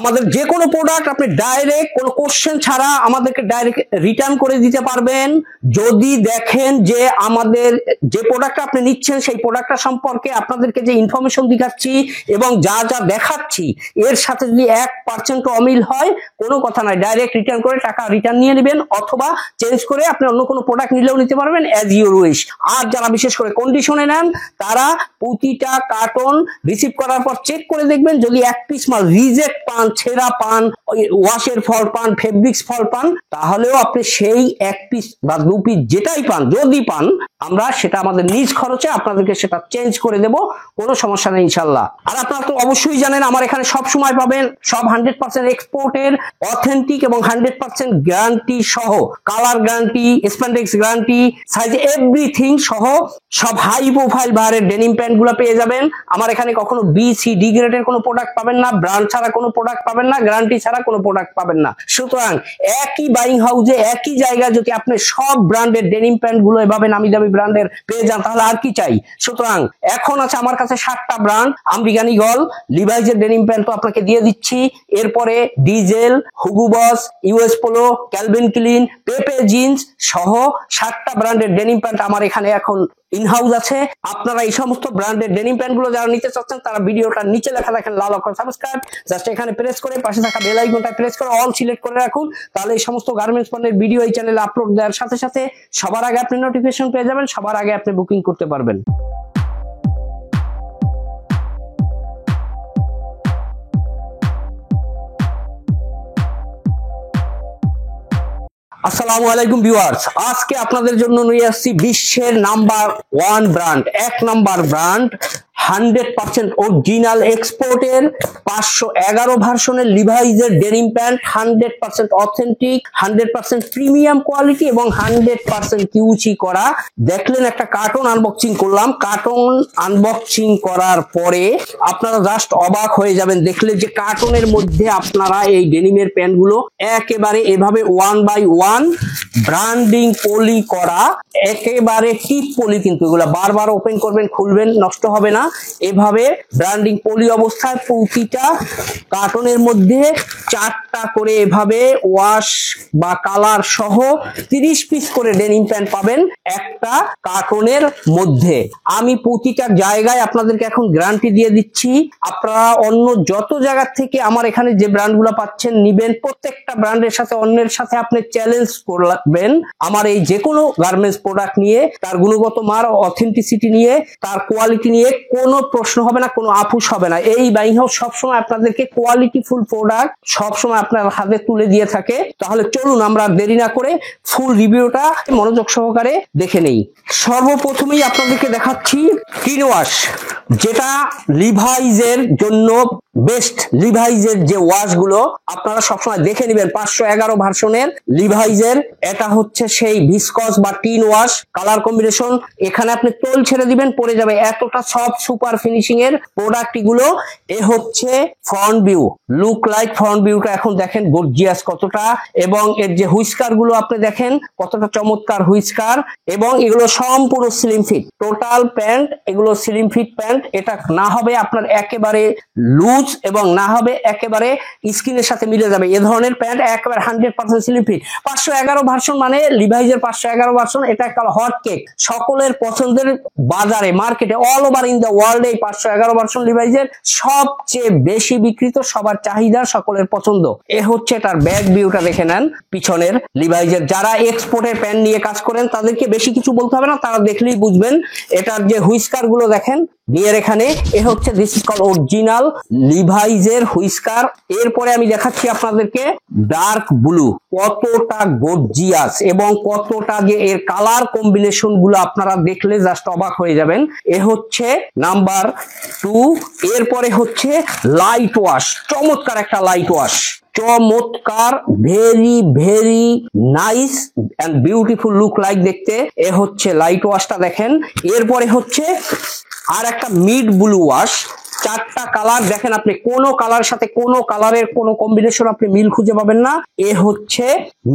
আমাদের যে কোনো প্রোডাক্ট আপনি ডাইরেক্ট কোনো কোশ্চেন ছাড়া আমাদেরকে ডাইরেক্ট রিটার্ন করে দিতে পারবেন যদি দেখেন যে আমাদের যে প্রোডাক্টটা আপনি নিচ্ছেন সেই প্রোডাক্টটা সম্পর্কে আপনাদেরকে যে ইনফরমেশন দেখাচ্ছি এবং যা যা দেখাচ্ছি এর সাথে যদি 1% অমিল হয় কোনো কথা নাই, ডাইরেক্ট রিটার্ন করে টাকা রিটার্ন নিয়ে নেবেন অথবা চেঞ্জ করে আপনি অন্য কোনো প্রোডাক্ট নিলেও নিতে পারবেন অ্যাজ ইউর উইশ। আর যারা বিশেষ করে কন্ডিশনে নেন তারা প্রতিটা কার্টন রিসিভ করার পর চেক করে দেখবেন যদি এক পিস মাল রিজেক্ট পান, ছেঁড়া পান, ওয়াশের ফল পান, ফেব্রিক্স ফল পান, তাহলেও আপনি সেই এক পিস বা 2 পিস যেটাই পান যদি পান আমরা সেটা আমাদের নিজ খরচে আপনাদেরকে সেটা চেঞ্জ করে দেব, কোনো সমস্যা নেই ইনশাল্লাহ। আর আপনারা তো অবশ্যই জানেন আমার এখানে সব সময় পাবেন সব 100% এক্সপোর্টের অথেন্টিক এবং 100% গ্যারান্টি সহ, colour guarantee, spandex guarantee, size everything সহ সব হাই প্রোফাইল বারের ডেনিম প্যান্ট গুলো পেয়ে যাবেন। আমার এখানে কখনো বি সি ডি গ্রেডের কোনো প্রোডাক্ট পাবেন না, ব্র্যান্ড ছাড়া কোনো প্রোডাক্ট পাবেন না, গ্যারান্টি ছাড়া কোনো প্রোডাক্ট পাবেন না। সুতরাং একই বাইং হাউসে একই জায়গায় যদি আপনি সব ব্র্যান্ডের ডেনিম প্যান্ট গুলো এভাবে নামি দামি ব্র্যান্ডের পেয়ে যান তাহলে আর কি চাই। সুতরাং এখন আছে আমার কাছে 7টা ব্র্যান্ড, আমেরিকান ঈগল, লিভাইজের ডেনিম প্যান্ট তো আপনাকে দিয়ে দিচ্ছি, এরপরে Diesel, Hugo Boss, US Polo, Calvin Klein, Pepe Jeans সহ 7টা ব্র্যান্ডের ডেনিম প্যান্ট আমার এখানে এখন ইনহাউস আছে। আপনারা এই সমস্ত ব্র্যান্ডের ডেনিম প্যান্ট গুলো যারা নিতে চাচ্ছেন তারা ভিডিওটার নিচে লেখা দেখেন লাল অক্ষর সাবস্ক্রাইব, জাস্ট এখানে প্রেস করে পাশে থাকা বেল আইকনটা প্রেস করে অল সিলেক্ট করে রাখুন, তাহলে এই সমস্ত গার্মেন্টস পণ্যের ভিডিও এই চ্যানেলে আপলোড দেওয়ার সাথে সাথে সবার আগে আপনি নোটিফিকেশন পেয়ে যাবেন, সবার আগে আপনি বুকিং করতে পারবেন। আসসালামু আলাইকুম ভিউয়ার্স, আজকে আপনাদের জন্য নিয়ে আসছি বিশ্বের number 1 brand, 1 number brand 100% original এক্সপোর্টের 511 ভার্সনের লিভাইজের denim pant, 100% authentic, 100% premium quality এবং 100% কিউসি করা। দেখলেন একটা কার্টন আনবক্সিং করলাম, কার্টন আনবক্সিং করার পরে আপনারা জাস্ট অবাক হয়ে যাবেন দেখলে যে কার্টনের মধ্যে আপনারা এই ডেনিমের প্যান্টগুলো একেবারে এভাবে 1 বাই 1 ব্র্যান্ডিং পলি করা, একেবারে টিপ পলি, কিন্তু এগুলো বারবার ওপেন করবেন খুলবেন নষ্ট হবে না, এভাবে ব্র্যান্ডিং পলি অবস্থায় প্রতিটা কার্টনের মধ্যে 4টা করে এভাবে ওয়াশ বা কালার সহ 30 পিস করে ডেনিম প্যান্ট পাবেন একটা কার্টনের মধ্যে। আমি প্রতিটা জায়গায় আপনাদেরকে এখন গ্যারান্টি দিয়ে দিচ্ছি, আপনারা অন্য যত জায়গা থেকে আমার এখানে যে ব্র্যান্ডগুলো পাচ্ছেন নিবেন, প্রত্যেকটা ব্র্যান্ডের সাথে অন্যের সাথে আপনি চ্যালেঞ্জ করবেন আমার এই যে কোনো গার্মেন্টস প্রোডাক্ট নিয়ে, তার গুণগত মান, অথেন্টিসিটি নিয়ে, তার কোয়ালিটি নিয়ে কোনো প্রশ্ন হবে না, কোনো আপুস হবে না। এই বাইং হাউস সবসময় আপনাদেরকে কোয়ালিটি ফুল প্রোডাক্ট সবসময় আপনার হাতে তুলে দিয়ে থাকে। তাহলে চলুন আমরা দেরি না করে ফুল রিভিউটা মনোযোগ সহকারে দেখে নেই। সর্বপ্রথমেই আপনাদেরকে দেখাচ্ছি ক্লিন ওয়াশ, যেটা লিভাইজের জন্য বেস্ট। লিভাইজের যে ওয়াশ গুলো আপনারা সবসময় দেখে নেবেন 511 ভার্সনের লিভাইজের, এটা হচ্ছে সেই ভিসকস বা টিন ওয়াশ কালার কম্বিনেশন। এখানে আপনি তোল ছেড়ে দিবেন পড়ে যাবে, এতটা সফট সুপার ফিনিশিং এর প্রোডাক্ট গুলো। এ হচ্ছে front view, look like front ভিউটা এখন দেখেন গর্জিয়াস কতটা, এবং এর যে হুইস্কার গুলো আপনি দেখেন কতটা চমৎকার হুইস্কার, এবং এগুলো সম্পূর্ণ স্লিম ফিট টোটাল প্যান্ট, এগুলো স্লিম ফিট প্যান্ট। এটা না হবে আপনার একেবারে লুজ এবং না হবে একেবারে স্কিনের সাথে মিলে যাবে, এ ধরনের প্যান্ট একেবারে 100% স্লিম ফিট। 511 ভার্সন মানে লিভাইজের 511 ভার্সন, এটা একটা হট কেক, সকলের পছন্দের, বাজারে মার্কেটে all over in the world এই 511 ভার্সন লিভাইজের সবচেয়ে বেশি বিক্রিত, সবার চাহিদা, সকলের পছন্দ। এ হচ্ছে এটার ব্যাক ভিউটা দেখে নেন পিছনের লিভাইজের। যারা এক্সপোর্টের প্যান্ট নিয়ে কাজ করেন তাদেরকে বেশি কিছু বলতে হবে না, তারা দেখলেই বুঝবেন। এটার যে হুইস্কার গুলো দেখেন নিয়ে এখানে, এ হচ্ছে দিস ইজ কল অরিজিনাল লিভাইজের হুইস্কার। এরপরে আমি দেখাচ্ছি আপনাদেরকে ডার্ক ব্লু, কতটা গর্জিয়াস এবং কতটা যে এর কালার কম্বিনেশন গুলো আপনারা দেখলে জাস্ট অবাক হয়ে যাবেন। এ হচ্ছে নাম্বার 2। এরপরে হচ্ছে লাইট ওয়াশ, চমৎকার একটা লাইট ওয়াশ, চমৎকার, very very nice and beautiful look like দেখতে। এ হচ্ছে লাইট ওয়াশটা দেখেন। এরপরে হচ্ছে আর একটা মিড ব্লু ওয়াশ, 4টা কালার দেখেন, আপনি কোনো কালার সাথে কোনো কালারের কোনো কম্বিনেশন আপনি মিল খুঁজে পাবেন না। এ হচ্ছে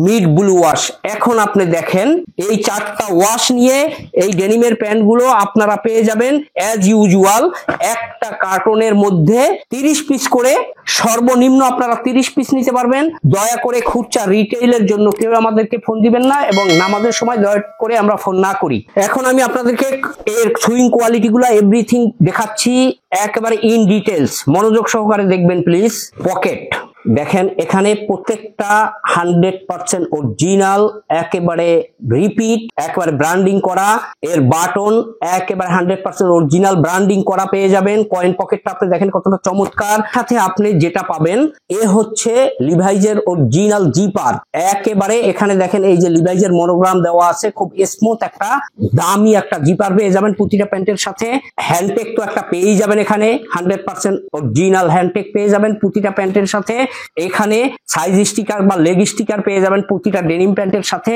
মিড ব্লু ওয়াশ। এখন আপনি দেখেন এই 4টা ওয়াশ নিয়ে এই ডেনিমের প্যান্ট গুলো আপনারা পেয়ে যাবেন অ্যাজ ইউজুয়াল একটা কার্টনের মধ্যে 30 পিস করে, সর্বনিম্ন আপনারা 30 পিস নিতে পারবেন। দয়া করে খুচরা রিটেইলের জন্য কেউ আমাদেরকে ফোন দিবেন না, এবং নামাজের সময় দয়া করে আমরা ফোন না করি। এখন আমি আপনাদেরকে এর সুইং কোয়ালিটি গুলা এভরিথিং দেখাচ্ছি একেবারে ইন ডিটেলস, মনোযোগ সহকারে দেখবেন প্লিজ। পকেট দেখেন, এখানে প্রত্যেকটা 100% অরিজিনাল, একেবারে রিপিট, একেবারে ব্র্যান্ডিং করা। এর বাটন একেবারে 100% অরিজিনাল ব্র্যান্ডিং করা পেয়ে যাবেন। কয়েন পকেটটা আপনি দেখেন কতটা চমৎকার। সাথে আপনি যেটা পাবেন এ হচ্ছে লিভাইজের অরিজিনাল জিপার। একেবারে এখানে দেখেন এই যে লিভাইজের মনোগ্রাম দেওয়া আছে, খুব স্মুথ একটা দামি একটা জিপার পেয়ে যাবেন প্রতিটা প্যান্টের সাথে। হ্যান্ডটেক তো একটা পেয়েই যাবেন, এখানে 100% অরিজিনাল হ্যান্ডটেক পেয়ে যাবেন প্রতিটা প্যান্টের সাথে। এখানে সাইজ স্টিকার বা লেগ স্টিকার পেয়ে যাবেন প্রতিটা ডেনিম প্যান্টের সাথে।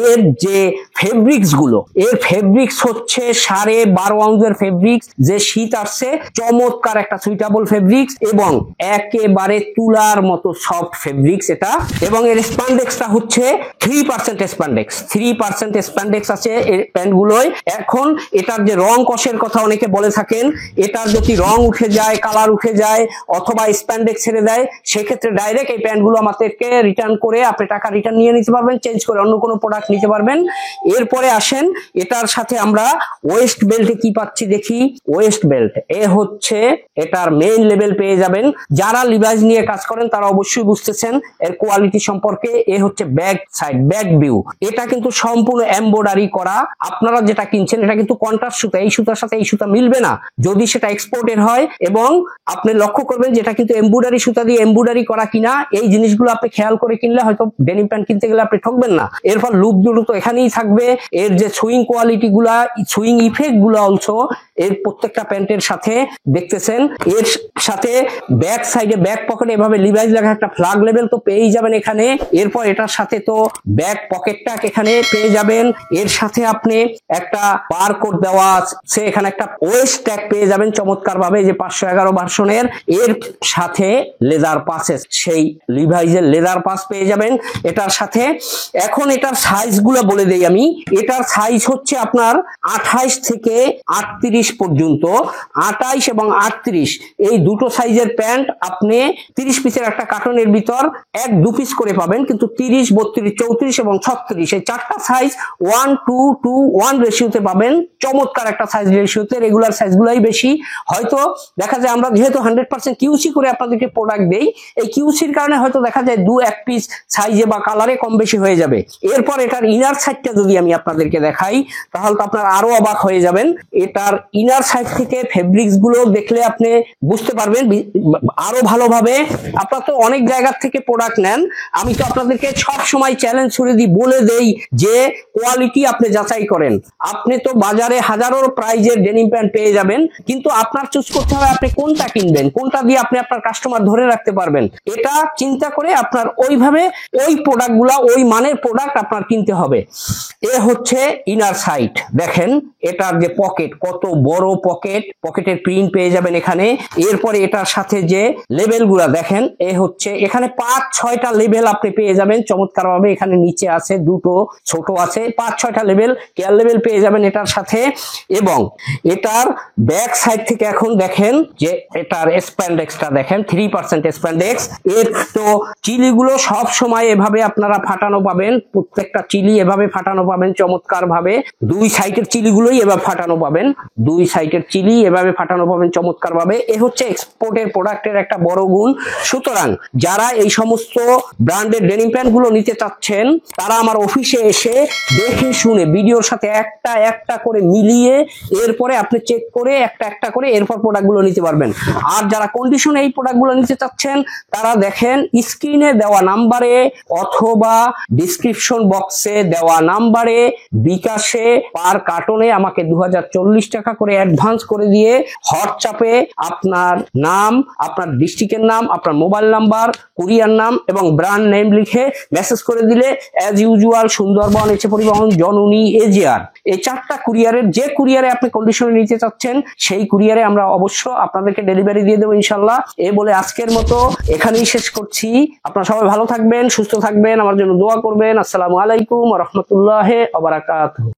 এর যে ফেব্রিক্স গুলো, এর ফেব্রিক্স হচ্ছে 12.5 আউন্সের ফেব্রিক্স, যে শীত আসছে চমৎকার একটা সুইটেবল ফেব্রিক্স, এবং একেবারে তুলার মতো সফট ফেব্রিক্স এটা। এবং এর স্প্যান্ডেক্সটা হচ্ছে 3% স্প্যান্ডেক্স, 3% স্প্যান্ডেক্স আছে এই প্যান্ট গুলোয়। এখন এটার যে রং কষের কথা অনেকে বলে থাকেন, এটার যদি রং উঠে যায়, কালার উঠে যায়, অথবা স্প্যান্ডেক্স ছেড়ে দেয়, সেক্ষেত্রে ডাইরেক্ট এই প্যান্টগুলো আমাদেরকে রিটার্ন করে আপনি টাকা রিটার্ন নিয়ে নিতে পারবেন, চেঞ্জ করে অন্য কোনো প্রোডাক্ট নিতে পারবেন। এরপরে আসেন এটার সাথে আমরা ওয়েস্ট বেল্টে কি পাচ্ছি দেখি। ওয়েস্ট বেল্ট এ হচ্ছে এটার মেইন লেভেল পেয়ে যাবেন। যারা লিভাইজ নিয়ে কাজ করেন তারা অবশ্যই বুঝতেছেন এর কোয়ালিটি সম্পর্কে। এ হচ্ছে ব্যাক সাইড, ব্যাক ভিউ। এটা কিন্তু সম্পূর্ণ এমব্রয়ডারি করা। আপনারা যেটা কিনছেন এটা কিন্তু কন্ট্রাস্ট সুতা, এই সুতার সাথে এই সুতা মিলবে না যদি সেটা এক্সপোর্টের হয়। এবং আপনি লক্ষ্য করবেন যেটা কিন্তু এমব্রয়ডারি সুতা দিয়ে এমব্রয়ডারি করা কিনা, এই জিনিসগুলো আপনি খেয়াল করে কিনলে হয়তো ডেনিম প্যান্ট কিনতে গেলে আপনি ঠকবেন না। এরপর লুপ দুটো তো এখানেই থাকবে। এর যে সুইং কোয়ালিটি গুলা, সুইং ইফেক্ট গুলো অলসো এর প্রত্যেকটা প্যান্টের সাথে দেখতেছেন। এর সাথে ব্যাক সাইডে ব্যাক পকেটে এভাবে লিভাইজ লেখা একটা ফ্ল্যাগ লেভেল তো পেয়েই যাবেন এখানে। এরপর এটার সাথে তো ব্যাক পকেটটা এখানে পেয়ে যাবেন। এর সাথে আপনি একটা বারকোড দেওয়া আছে, এখানে একটা ওয়েস্ট ট্যাগ পেয়ে যাবেন চমৎকার ভাবে, যে 511 ভার্সনের। এর সাথে লেদার পাসেস, সেই লিভাইজের লেদার পাস পেয়ে যাবেন এটার সাথে। এখন এটার সাইজ গুলো বলে দেই আমি। এটার সাইজ হচ্ছে আপনার 28 থেকে 38 পর্যন্ত। 28 এবং 38 এই দুটো সাইজের প্যান্ট আপনি 30 পিসের একটা কার্টনের ভিতর 1-2 পিস করে পাবেন, কিন্তু 30, 32, 34 এবং 36 এই 4টা সাইজ 1:2:1 রেশিওতে পাবেন। চমৎকার একটা সাইজ রেশিওতে, রেগুলার সাইজগুলাই বেশি। হয়তো দেখা যায় আমরা যেহেতু 100% কিউসি করে আপনাদেরকে প্রোডাক্ট দেই, এই কিউসির কারণে হয়তো দেখা যায় 2-1 পিস সাইজে বা কালারে কম বেশি হয়ে যাবে। এরপর এটার ইনার সাইডটা যদি আমি আপনাদেরকে দেখাই তাহলে তো আপনারা আরো অবাক হয়ে যাবেন। এটার ইনার সাইড থেকে ফেব্রিক্স গুলো দেখলে আপনি বুঝতে পারবেন আরো ভালোভাবে। আপনারা তো অনেক জায়গা থেকে প্রোডাক্ট নেন, আমি তো আপনাদেরকে সব সময় চ্যালেঞ্জ ছুড়ে দিই, বলে দেই যে কোয়ালিটি আপনি যাচাই করেন। আপনি তো বাজারে হাজারো প্রাইজের ডেনিম প্যান্ট পেয়ে যাবেন, কিন্তু আপনার চুজ করতে হবে আপনি কোনটা কিনবেন, কোনটা দিয়ে আপনি আপনার কাস্টমার ধরে রাখতে পারবেন। এটা চিন্তা করে আপনার ওইভাবে ওই প্রোডাক্টগুলা, ওই মানের প্রোডাক্ট আপনার কিনতে হবে। এ হচ্ছে ইনার সাইড। দেখেন এটার যে পকেট, কত বড় পকেট, পকেটের প্রিন্ট পেয়ে যাবেন এখানে। এরপরে এটার সাথে যে লেভেল গুলা দেখেন, এ হচ্ছে এখানে 5-6টা লেভেল আপনি পেয়ে যাবেন চমৎকার ভাবে। এখানে নিচে আছে দুটো, ছোট আছে, 5-6টা লেভেল, কেয়ার লেভেল পেয়ে যাবেন এটার সাথে। এবং এটার ব্যাক সাইড থেকে এখন দেখেন যে এটার স্প্যান্ডেক্সটা দেখেন, 3% স্প্যান্ডেক্স। এর তো চিলিগুলো সব সময় এভাবে আপনারা ফাটানো পাবেন, প্রত্যেকটা চিলি এভাবে ফাটানো পাবেন চমৎকার ভাবে। দুই সাইডের চিলিগুলোই এভাবে ফাটানো পাবেন, দুই সাইডের চিলি এভাবে ফাটানো পাবেন চমৎকার ভাবে। এ হচ্ছে এক্সপোর্টের প্রোডাক্টের একটা বড় গুণ। সুতরাং যারা এই সমস্ত ব্র্যান্ডের ডেনিম প্যান্ট গুলো নিতে চাচ্ছেন তারা আমার অফিসে এসে দেখে শুনে ভিডিওর সাথে একটা একটা করে মিলিয়ে এরপরে আপনি চেক করে একটা একটা করে এরপর প্রোডাক্ট গুলো নিতে পারবেন। আর যারা কন্ডিশনে এই প্রোডাক্ট গুলো নিতে চাচ্ছেন তারা দেখেন স্ক্রিনে দেওয়া নাম্বারে অথবা ডিসক্রিপশন বক্সে দেওয়া নাম্বারে বিকাশে পার কার্টনে আমাকে 2040 টাকা করে অ্যাডভান্স করে দিয়ে হোয়াটসঅ্যাপে আপনার নাম, আপনার ডিস্ট্রিক্টের নাম, আপনার মোবাইল নাম্বার, কুরিয়ার নাম এবং ব্র্যান্ড নেম লিখে মেসেজ করে দিলে অ্যাজ ইউজুয়াল সুন্দরবন, এসে পরিবহন, জননী, এজিআর, এই 4টা কুরিয়ারের যে কুরিয়ারে আপনি কন্ডিশনে নিতে চাচ্ছেন সেই কুরিয়ারে আমরা অবশ্য আপনাদেরকে ডেলিভারি দিয়ে দেবো ইনশাল্লাহ। এই বলে আজকের মতো এখানেই শেষ করছি। আপনারা সবাই ভালো থাকবেন, সুস্থ থাকবেন, আমার জন্য দোয়া করবেন। আসসালামু আলাইকুম ওয়া রাহমাতুল্লাহি ওয়া বারাকাতুহু।